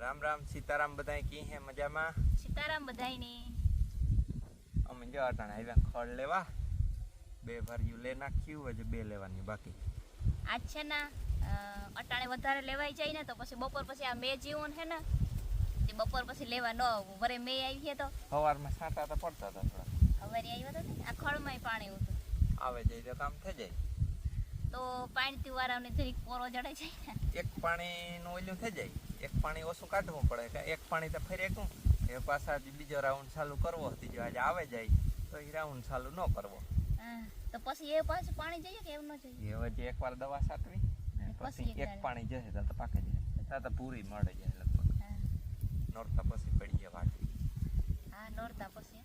राम राम सीताराम बधाई की है मजा में सीताराम बधाई ने अमे जो अटाणे आव्या खड़ लेवा बे भरिયું ले नाख्યું હજુ બે લેવાની બાકી आज छे ना अटाणे વધારે લેવાઈ જાય ને તો પછી બપોર પછી આ મે જીવન હે ને તે બપોર પછી લેવા ન આવું વરે મે આવી છે તો સવારમાં સાટા તો પડતા હતા થોડા હવારે આવ્યો તો આ ખળમાંય પાણી હતું આવે જાય તો કામ થઈ જાય તો પાણી પીવારાને જરીક પોરો જડે છે એક પાણીનું ઓલું થઈ જાય એક પાણી ઓછું કાઢવું પડે કે એક પાણી તો ફરી એકું એ પાછા બીજો રાઉન્ડ ચાલુ કરવો હતી જો આજે આવે જાય તો એ રાઉન્ડ ચાલુ ન કરવો તો પછી એ પાછું પાણી જોઈએ કે એવું ન જોઈએ હવે જે એકવાર દવા સાટવી પછી એક પાણી જશે તો પાકે જાય તો પૂરી મળે જાય લગભગ નોરતા પછી પડી જાય વાટી હા નોરતા પછી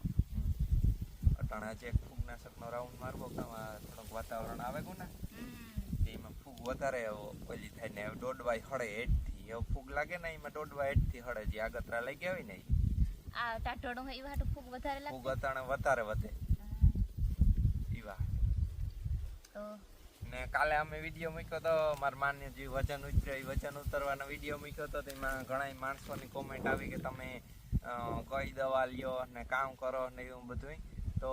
અટાણા જે ફૂગનાશકનો રાઉન્ડ મારવો કે થોડુંક વાતાવરણ આવે ગયું ને એમાં ફૂગ વધારે ઓલી થાય ને દોડવાય હળે હેઠથી હવે ફૂગ લાગે ને એમાં દોડવા હેઠથી હળે જે આગતરા લઈ ગયા હોય ને આ ટાટોડું એ વાટું ફૂગ વધારે લાગે ફૂગ અટાણે વધારે વધે ઈવા તો ને કાલે અમે વિડીયો મૂક્યો તો મારા માન્ય જે વજન ઉતર્યો એ વજન ઉતરવાનો વિડીયો મૂક્યો તો તેમાં ઘણા માણસોની કોમેન્ટ આવી કે તમે કઈ દવા લ્યો ને કામ કરો ને એવું બધું તો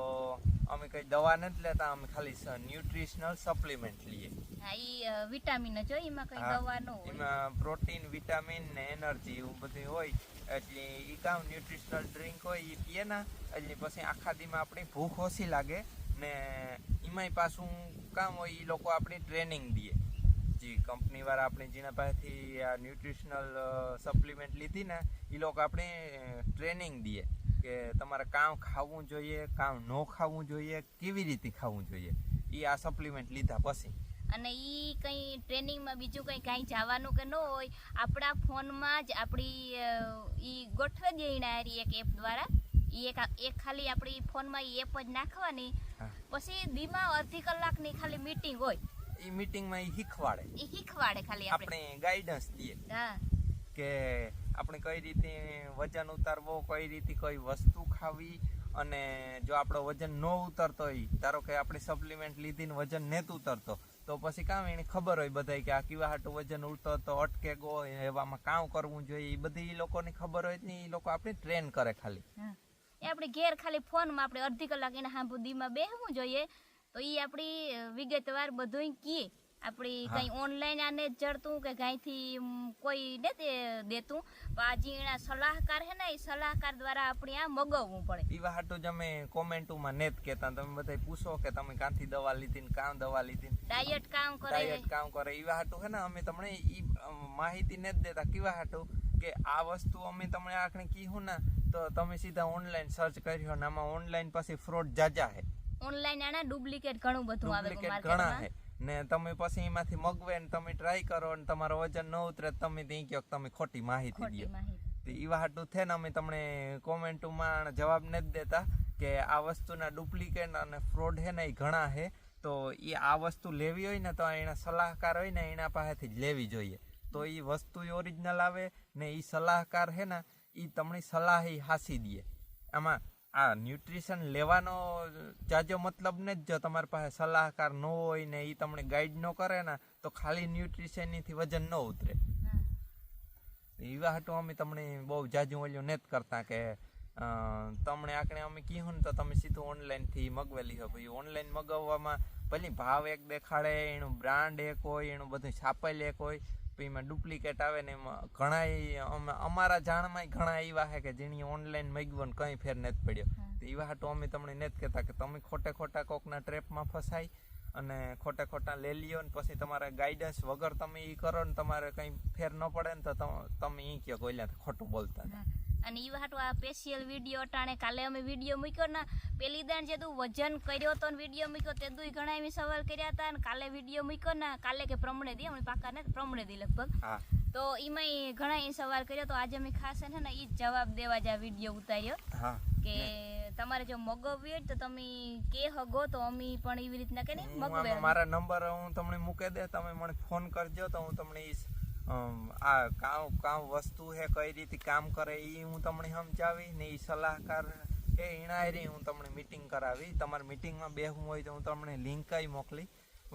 અમે કઈ દવા નથી લેતા અમે ખાલી ન્યુટ્રિશનલ સપ્લિમેન્ટ લઈએ હા ઈ વિટામિન જ હોય એમાં કઈ દવા ન હોય એમાં પ્રોટીન વિટામિન ને એનર્જી એવું બધું હોય એટલે ઈ કામ ન્યુટ્રિશનલ ડ્રિંક હોય એ પીએ ને એટલે પછી આખા દીમાં આપણી ભૂખ ઓછી લાગે ને એમાંય પાછું કામ હોય એ લોકો આપણી ટ્રેનિંગ દે જે કંપની વાળા આપણે જેના પાસેથી આ ન્યુટ્રિશનલ સપ્લિમેન્ટ લીધી ને એ લોકો આપણે ટ્રેનિંગ દે કે તમારે કામ ખાવું જોઈએ કામ ન ખાવું જોઈએ કેવી રીતે ખાવું જોઈએ એ આ સપ્લિમેન્ટ લીધા પછી અને ઈ કઈ ટ્રેનિંગમાં બીજું કઈ કાંઈ જવાનું કે ન હોય આપણા ફોનમાં જ આપણી ઈ ગોઠવી દે એના એક એપ દ્વારા ઈ એક ખાલી આપણી ફોનમાં ઈ એપ જ નાખવાની પછી દીમાં અડધી કલાકની ખાલી મીટિંગ હોય એ મીટિંગમાં એ શીખવાડે ખાલી આપણે ગાઈડન્સ દે હા કે આપણે કઈ રીતે વજન ઉતારવો કઈ રીતે કઈ વસ્તુ ખાવી અને જો આપણો વજન ન ઉતરતો હોય ધારો કે આપણે સપ્લિમેન્ટ લીધીને વજન નથી ઉતરતો તો પછી કામ એને ખબર હોય બધાય કે આ કેવા હાટું વજન ઉતરતો અટકે ગો એવામાં કામ કરવું જોઈએ એ બધી એ લોકોને ખબર હોય ને એ લોકો આપણે ટ્રેન કરે ખાલી એ આપણે ઘેર ખાલી ફોનમાં આપણે અડધી કલાક એના હાંભુદીમાં બેસવું જોઈએ તો એ આપણી વિગતવાર બધું કીએ આપણી કઈ ઓનલાઈન આને જડતું કે કાંઈથી કોઈ દેતું પણ આ જે સલાહકાર હે ને એ સલાહકાર દ્વારા આપણે આ મગાવવું પડે એવા હાટું જ અમે કોમેન્ટોમાં નેત કહેતા તમે બધા પૂછો કે તમે ક્યાંથી દવા લીધી ને કામ દવા લીધી ડાયટ કામ કરે એવા હાટું હે ને અમે તમને ઈ માહિતી નથી દેતા કેવા હાટું કે આ વસ્તુ અમે તમને આખણે કીધું ને તો તમે સીધા ઓનલાઈન સર્ચ કર્યો ને આમાં ઓનલાઈન પછી ફ્રોડ જાજા હે ઓનલાઈન આના ડુપ્લિકેટ ઘણું બધું આવે ઘણા હે ને તમે પછી એમાંથી મગવે ને તમે ટ્રાય કરો ને તમારો વજન ન ઉતરે તમે ત્યાં કહો તમે ખોટી માહિતી દો તો એવા હાટું છે ને અમે તમને કોમેન્ટમાં જવાબ નથી દેતા કે આ વસ્તુના ડુપ્લિકેટ અને ફ્રોડ હે ને એ ઘણા હે તો એ આ વસ્તુ લેવી હોય ને તો એના સલાહકાર હોય ને એના પાસેથી જ લેવી જોઈએ તો એ વસ્તુ ઓરિજિનલ આવે ને એ સલાહકાર હે ને એ તમને સલાહ હાસી દે આમાં આ ન્યુટ્રિશન લેવાનો જાજો મતલબ ને જ જો તમારી પાસે સલાહકાર ન હોય ને એ તમને ગાઈડ ન કરે ને તો ખાલી ન્યુટ્રિશનથી વજન ન ઉતરે એવા હાટું અમે તમને બહુ જાજુ ઓલું નથી કરતા કે તમને આકણે અમે કીધું ને તો તમે સીધું ઓનલાઈનથી મગવેલી હોય પછી ઓનલાઈન મગાવવામાં ભલે ભાવ એક દેખાડે એનું બ્રાન્ડ એક હોય એનું બધું છાપેલ એક હોય પછી એમાં ડુપ્લિકેટ આવે ને એમાં ઘણા અમારા જાણમાં ઘણા એવા છે કે જેની ઓનલાઈન મગવો ને કંઈ ફેર નથી પડ્યો તો એવા હાટું અમે તમને નથી કહેતા કે તમે ખોટા કોકના ટ્રેપમાં ફસાય અને ખોટા લઈ લ્યો ને પછી તમારે ગાઈડન્સ વગર તમે એ કરો ને તમારે કંઈ ફેર ન પડે ને તો તમે એ કહો કોઈલા ખોટું બોલતા અને એ હાટું આ સ્પેશિયલ વિડીયો અટાણે કાલે અમે વિડીયો મૂક્યો ને પેલી દાણ જે તું વજન કર્યો તો વિડીયો મૂક્યો તે દુઈ ઘણા એમ સવાલ કર્યા હતા અને કાલે વિડીયો મૂક્યો ને કાલે કે પ્રમણે દી અમે પાકા ને પ્રમણે દી લગભગ તો એમાં ઘણા એ સવાલ કર્યો તો આજે અમે ખાસ છે ને એ જવાબ દેવા જ આ વિડીયો ઉતાર્યો કે તમારે જો મગવવી હોય તો તમે કે હગો તો અમે પણ એવી રીતના કે નહીં મગવે મારા નંબર હું તમને મૂકી દે તમે મને ફોન કરજો તો હું તમને આ કામ વસ્તુ હે કઈ રીતે કામ કરે એ હું તમને સમજાવી ને એ સલાહકાર એ એના હું તમને મીટિંગ કરાવી તમારે મીટિંગમાં બેહવું હોય તો હું તમને લિંક મોકલી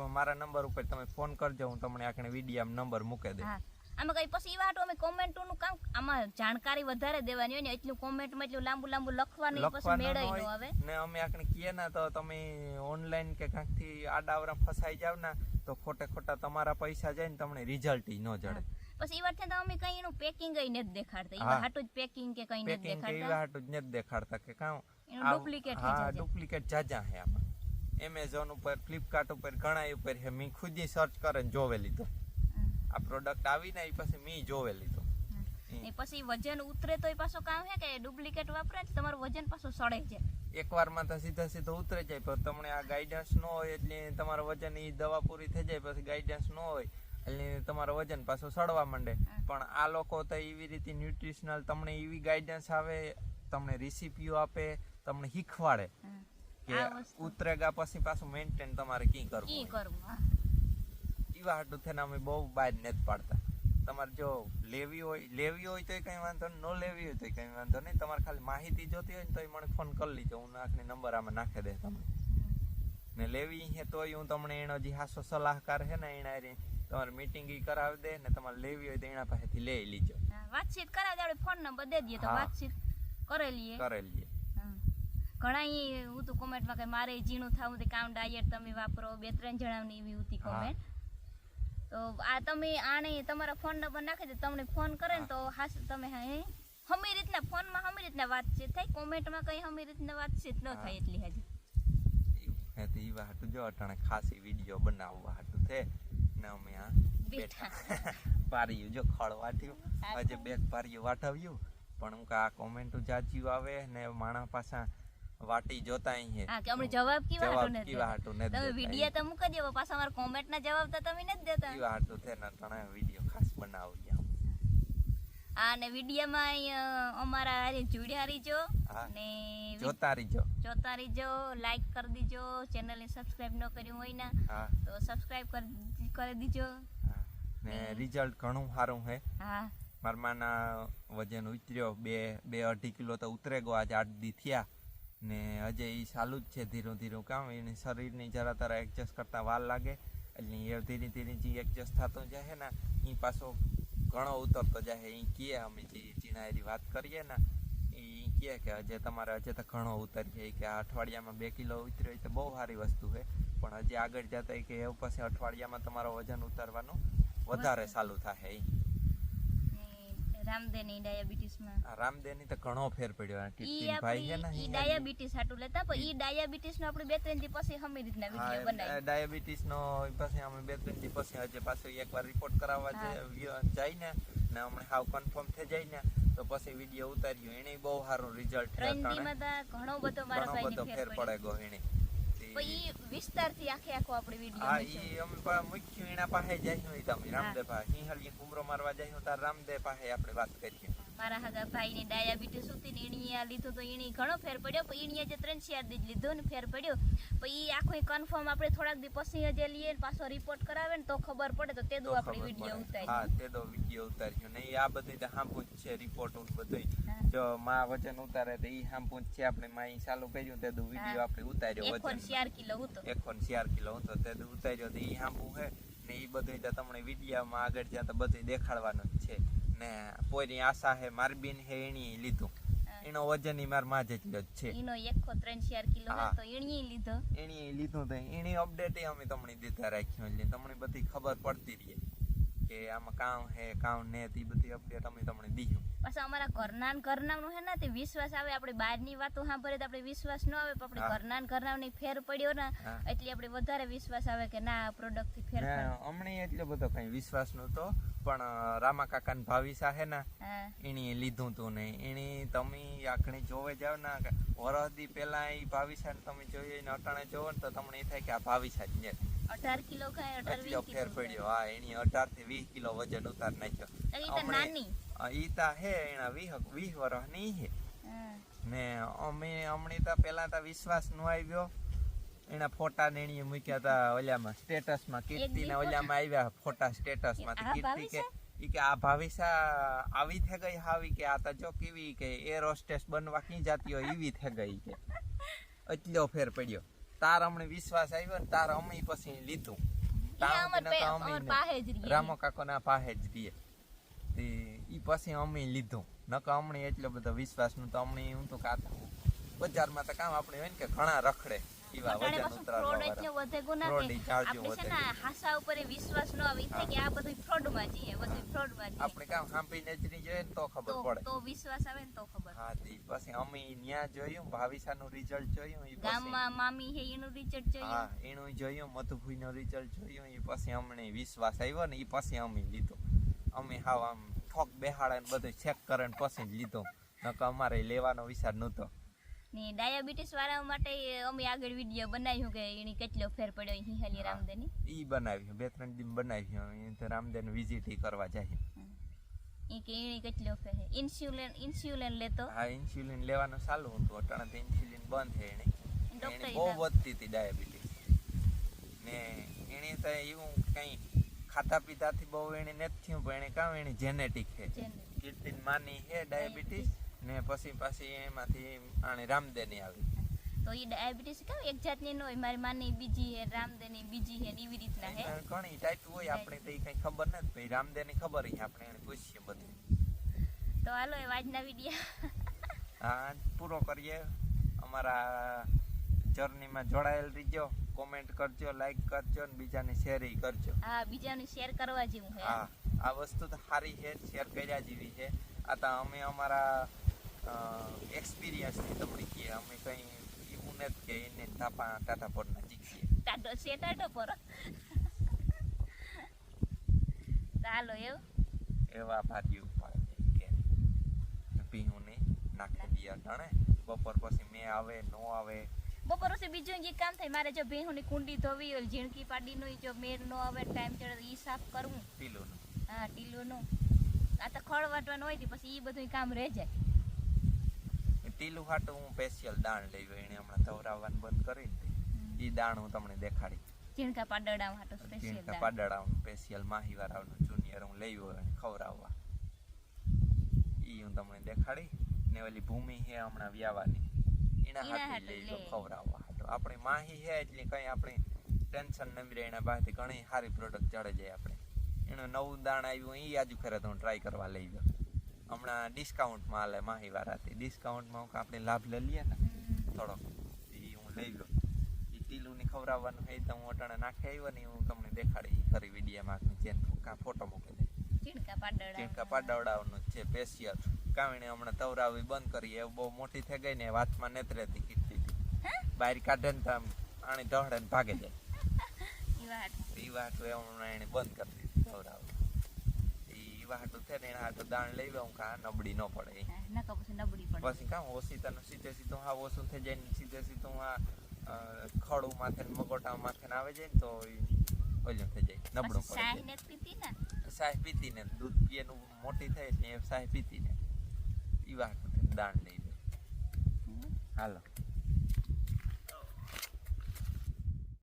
મારા નંબર ઉપર તમે ફોન કરજો હું તમને આખણે વિડીયો નંબર મૂકી દે આમાં કઈ પછી વાટો અમે કોમેન્ટોનું કામ આમાં આમાં જાણકારી વધારે દેવાની હોય ને એટલું કોમેન્ટમાં એટલું લાંબુ લખવાનું ઈ પછી મેળાઈ ન આવે ને અમે આકને કીએ ના તો તમે ઓનલાઈન કે કાંકથી આડાવરા ફસાઈ જાવ ના તો ખોટા તમારા પૈસા જાય ને તમને રિઝલ્ટ ઈ ન જડે. પછી ઈ વાત તો અમે કઈ એનું પેકિંગ ઈ નથી દેખાડતા, ઈ હાટું જ પેકિંગ કે કઈ નથી દેખાડતા, હાટું જ નથી દેખાડતા કે કાં એનું ડુપ્લિકેટ થઈ જાય. ડુપ્લિકેટ જાજા હે આમાં. એમેઝોન ઉપર, ફ્લિપકાર્ટ ઉપર ઘણા ઉપર હે. મેં ખુદ સર્ચ કરીને જોવેલી તો આ પ્રોડક્ટ આવી ને પછી મેં જોવેલી તો ને પછી વજન ઉતરે તો પાછો કામ હે કે ડુપ્લિકેટ વાપરે તો તમારું વજન પાછું સડે છે. એકવારમાં તો સીધો ઉતરે જાય, પણ તમને આ ગાઈડન્સ ન હોય એટલે તમારું વજન ઈ દવા પૂરી થઈ જાય પછી ગાઈડન્સ ન હોય એટલે તમારું વજન પાછું સડવા માંડે. પણ આ લોકો તો એવી રીતે ન્યુટ્રિશનલ તમને એવી ગાઈડન્સ આવે, તમને રેસિપીઓ આપે, તમને શીખવાડે કે ઉતરેગા પછી પાછું મેન્ટેન તમારે કી કરવું. એવા હાટું થઈને અમે બહુ બહાર નથી પાડતા. તમારે જો લેવી હોય તો કઈ વાંધો નહીં, ન લેવી હોય તો કઈ વાંધો નહીં. તમારે ખાલી માહિતી જોતી હોય ને તો મને ફોન કરી લીજો, હું નાખની નંબર આમાં નાખી દે તમને. ને લેવી હે તોય હું તમને એનો જે હાસો સલાહકાર હે ને એના તમારે મીટિંગ કરાવી દે ને તમારે લેવી હોય તો એના પાસેથી લઈ લીજો. વાતચીત કરાવી આપણે ફોન નંબર દે દઈએ તો વાતચીત કરી લઈએ. ઘણા હું તો કોમેન્ટમાં કે મારે ઝીણું થવું તે કામ ડાયટ તમે વાપરો, 2-3 જણાની એવી હતી કોમેન્ટ. તો આ તમે આને તમારા ફોન નંબર નાખી દે, તમને ફોન કરે ને તો હાસ તમે હમી રીતના ફોનમાં હમી રીતના વાતચીત થાય, કોમેન્ટમાં કઈ હમી રીતના વાતચીત ન થાય એટલી હજી. ઈ વાટું જો અટાણે ખાસી વિડીયો બનાવવા હાટું છે ને અમે આ બેઠા પાર્યું જો ખળ વાટ્યું, આજે બેગ પાર્યું વાટાવ્યું. પણ હું આ કોમેન્ટો જાજ્યું આવે ને માણા પાછા વાટી જોતા હે કે અમને જવાબ કેવા હાટું ને તમે વિડિયો તો મૂકી દેવો, પાછા અમાર કોમેન્ટ ના જવાબ તો તમે નથી દેતા. કેવા હાટું છે ને તણે વિડિયો ખાસ બનાવી આ ને વિડિયોમાં અમારા હારે જોડ્યા રહીજો ને જોતા રહીજો, લાઈક કરી દીજો, ચેનલ ને સબસ્ક્રાઇબ ન કર્યું હોય ને તો સબસ્ક્રાઇબ કરી દીજો. ને રિઝલ્ટ ઘણું સારું હે. મારમાના વજન ઉતર્યો 2-2.5 કિલો તો ઉતરે ગયો આજે 8 દી થયા ને હજે ઈ ચાલુ જ છે ધીરું કામ. એને શરીરની જરા તરા એડજસ્ટ કરતા વાર લાગે એટલે એ ધીરે જે એડજસ્ટ થતો જાય ને એ પાછો ઘણો ઉતરતો જાય. એ કહે અમે જે ચીનારી વાત કરીએ ને એ કહે કે હજે તમારે હજે તો ઘણો ઉતરી જાય કે આ અઠવાડિયામાં 2 કિલો ઉતર્યો એ તો બહુ સારી વસ્તુ છે, પણ હજી આગળ જતા કે એવું પછી અઠવાડિયામાં તમારો વજન ઉતારવાનું વધારે ચાલુ થાય. રામદેની ડાયાબિટીસમાં રામદેની તો ઘણો ફેર પડ્યો. ભાઈ છે ને ઈ ડાયાબિટીસ હાટું લેતા પણ ઈ ડાયાબિટીસ નો આપણે 2-3 દી પછી હમી રીતના વિડિયો બનાવી. ડાયાબિટીસ નો પછી અમે 2-3 દી પછી હજે પાછો એકવાર રિપોર્ટ કરાવવા જાય ને અમને હાવ કન્ફર્મ થઈ જાય ને તો પછી વિડિયો ઉતાર્યો. એને બહુ સારું રિઝલ્ટ છે. 3 દીમાં તો ઘણો બધો મારા ભાઈને ફેર પડે ગયો. એને ઈ વિસ્તારથી આખો આપણે વિડિયો ઈ અમે મુખ્ય એના પાસે જાય હોય તમે રામદેવ પાસે સિંહલી કુમરો મારવા જાય તો રામદેવ પાસે આપણે વાત કરીએ. મારા હગા ભાઈને ડાયાબિટીસ હતી ને એણીએ લીધું તો એની ઘણો ફેર પડ્યો, પણ એણીએ જે 3-4 દી લીધો ને ફેર પડ્યો. પણ ઈ આખો કન્ફર્મ આપણે થોડાક દી પછી હજે લઈએ ને પાછો રિપોર્ટ કરાવે ને તો ખબર પડે તો તે દો આપણે વિડિયો ઉતારી. હા તે દો વિડિયો ઉતાર્યો ને આ બધું તો હાંપું જ છે રિપોર્ટ બધું. જો માં વજન ઉતારે તો ઈ હાંપું જ છે. આપણે માં ઈ ચાલુ કર્યું તે દો વિડિયો આપણે ઉતાર્યો. 1.4 કિલો હતો. 1.4 કિલો હતો તે દો ઉતાર્યો તો ઈ હાંપું છે ને ઈ બધું તો તમને વિડિયોમાં આગળ જ્યાં તો બધું દેખાડવાનું જ છે. ને પોઈની આશા હે મારી બેન હે એની લીધું, એનો વજન માર માં જેટલો જ છે. એનો 1.3-4 કિલો હતો એની લીધું તો એની અપડેટ અમે તમને દેતા રાખ્યો એટલે તમને બધી ખબર પડતી રહે કે આમાં કામ હે કામ ને તે બધી અપડેટ અમે તમને દીધું. પાછા અમારા ઘરનાનું હે ને તે વિશ્વાસ આવે. આપણે બહારની વાતો સાંભળે તો આપણે વિશ્વાસ ન આવે, પણ આપણે ઘરનાની ફેર પડ્યો ને એટલે આપણે વધારે વિશ્વાસ આવે કે ના પ્રોડક્ટ થી ફેર પડ્યો. અમને એટલો બધો કઈ વિશ્વાસ નતો, પણ રામા કાકા ને ભાવિસા હે ને એની લીધું તું ને એની તમે આખણી જોવે જાવ ને વરસદી પેલા એ ભાવિસા ને તમે જોઈએ ને અટાણે જોવો ને તો તમને એ થાય કે આ ભાવિસા જ ને 18 કિલો ખાય 18 ફેર પડ્યો. હા એની 18 થી 20 કિલો વજન ઉતાર નાખ્યો. નાની ઈતા હે એના 20 વર્ષની હે ને અમે હમણી તો પેલા તો વિશ્વાસ નો આવ્યો. એના ફોટા ને એની મૂક્યા હતા ઓલામાં સ્ટેટસમાં, કીર્તિ ના ઓલામાં આવ્યા ફોટા સ્ટેટસ માંથી. કીર્તિ કે ઈ કે આ ભાવિસા આવી થઈ ગઈ હાવી કે આ તો જો કેવી કે એર હોસ્ટેસ બનવા કી જાતી હોય એવી થઈ ગઈ કે એટલો ફેર પડ્યો. તાર અમને વિશ્વાસ આવ્યો ને તાર અમે પછી લીધું. રામો કાકો ના પાસે જ રહીએ. ઈ પછી અમે લીધું નકર અમને એટલો બધો વિશ્વાસ નતો અમને હું તો કાતા બજારમાં તો કામ આપણે હોય ને કે ઘણા રખડે ઈવા અટાણે વજન પાછું ઉતરાવવા fraud એટલે વાળા વધે ગુના Fraud કે ઈ ચાર્જો આપણે છે વધે. ને હાસા ઉપર વિશ્વાસ ન આવે ઈ થાય કે આ બધું ફ્રોડમાં જઈએ બધું ફ્રોડમાં જઈએ આપણે કામ સાંભળી નજરી જોઈએ ને તો ખબર તો પડે તો વિશ્વાસ આવે ને તો ખબર હા તે પછી અમે ન્યા જોયું ભાવિસાનું રિઝલ્ટ જોયું ઈ પછી ગામમાં મામી હે એનું રિઝલ્ટ જોઈએ હા એનું જોયું મધુભાઈનો રિઝલ્ટ જોયું ઈ પછી અમને વિશ્વાસ આવ્યો ને ઈ પછી અમે લીધો અમે હાવ આમ ઠોક બેહાડે ને બધું ચેક કરે ને પછી જ લીધો નકર અમારે લેવાનો વિચાર નહોતો ને ડાયાબિટીસ વાળા માટે અમે આગળ વિડીયો બનાવ્યું કે એની કેટલો ફેર પડ્યો હિહાલી રામદેની ઈ બનાવ્યું 2-3 દિન બનાવ્યું એ તો રામદેવ વિઝિટ કરવા જાય ઈ કે એની કેટલો ફેર ઇન્સ્યુલિન લેતો હા ઇન્સ્યુલિન લેવાનું ચાલુ હતું અટાણે તો ઇન્સ્યુલિન બંધ છે ડોક્ટર એને બહુ વધતી હતી ડાયાબિટીસ ને એને તો એવું કઈ ખાતા પીતાથી બહુ એને નથી થયું પણ એને કામ એની જેનેટિક છે કીર્તિન માની છે ડાયાબિટીસ ને પછી એમાંથી આને રામદેની આવી તો એ ડાયાબિટીસ કેમ એક જાતની ન હોય મારી માની બીજી હે રામદેની બીજી હે ને એવી રીતના હે એને ઘણી ટાઈપ હોય આપણે તો એ કઈ ખબર નથી પછી રામદેની ખબર છે આપણે એને પૂછીએ બધું તો હાલો એ આજના વિડીયો હા પૂરો કરીએ અમારા જર્નીમાં જોડાયેલ રહીજો કોમેન્ટ કરજો લાઈક કરજો ને બીજાને શેર કરજો હા બીજાને શેર કરવા જેવું હે હા આ વસ્તુ તો સારી છે શેર કર્યા જેવી છે આ તો અમે અમારા એક્સપિરિયન્સથી તમને કહીએ અમે કંઈ એવું નથી કે એને ટાટા પડના શીખીએ ટાટો છે ટાટો પર ચાલો એવું એવા ભારી ઉપાડે કે પીહું ને નાખી દઈએ અટાણે બપોર પછી મેં આવે નો આવે બપોર પછી બીજું જે કામ થાય મારે જો ભેહુની કુંડી ધોવી હોય ઝીણકી પાડીનું જો મેર નો આવે ટાઈમ ચડે ઈ સાફ કરવું પીલું હા ટીલુંનું આ તો ખડ વાટવાનું હોય થી પછી ઈ બધું કામ રહે જાય ટીલું હાટું હું સ્પેશિયલ દાણ લઈ એને હમણાં ધવરાવવાનું બંધ કરીને ઈ દાણ હું તમને દેખાડી ઝીણકા પાડડા માટે સ્પેશિયલ જીણકા પાડડાનું સ્પેશિયલ માહીવાળાનું જુનિયર હું લઈ હોય ખવડાવવા ઈ હું તમને દેખાડી ને ઓલી ભૂમિ છે હમણાં વ્યાવાની એના હાથે લઈ લો ખવડાવવા હાટું આપણી માહી છે એટલે કઈ આપણે ટેન્શન નહીં રહે એના બહારથી ઘણી સારી પ્રોડક્ટ ચડે જાય આપણે એનું નવું દાણ આવ્યું એ આજુ ખરે તો હું ટ્રાય કરવા લઈ ગયો હમણાં ડિસ્કાઉન્ટમાં હાલે માહીવાળાથી ડિસ્કાઉન્ટમાં આપણે લાભ લઈ લઈએ ને થોડોક એ હું લઈ લો એ ટીલુંની ખવડાવવાનું હોય તો હું અટાણે નાખી આવ્યો ને હું તમને દેખાડી કરી વિડીયોમાં જેમ કાં ફોટો મૂકી દે ઝીણકા પાડવડાવવાનું છે સ્પેશિયલ કાવણી હમણાં તવરાવી બંધ કરી એ બહુ મોટી થઈ ગઈ ને વાતમાં નથી રહેતી કીધી બહાર કાઢે ને તો આમ આણી દોડે ને ભાગે જાય એ વાત હમણાં એને બંધ કરી દીધી તવરાવી એ વાટું છે ને એના હાટું દાણ લઈ લઉં કા નબળી ન પડે પછી કામ ઓછી તને સીધે સીધું હા ઓછું થઈ જાય ને સીધે સીધું આ ખડું માથે ને મગોટા માથે આવે જાય ને તો ઓલું થઈ જાય નબળું પડે સાહ પીતી ને દૂધ પીએનું મોટી થાય એટલે સાહ પીતી ને એ વાત દાણ લઈ લે હાલો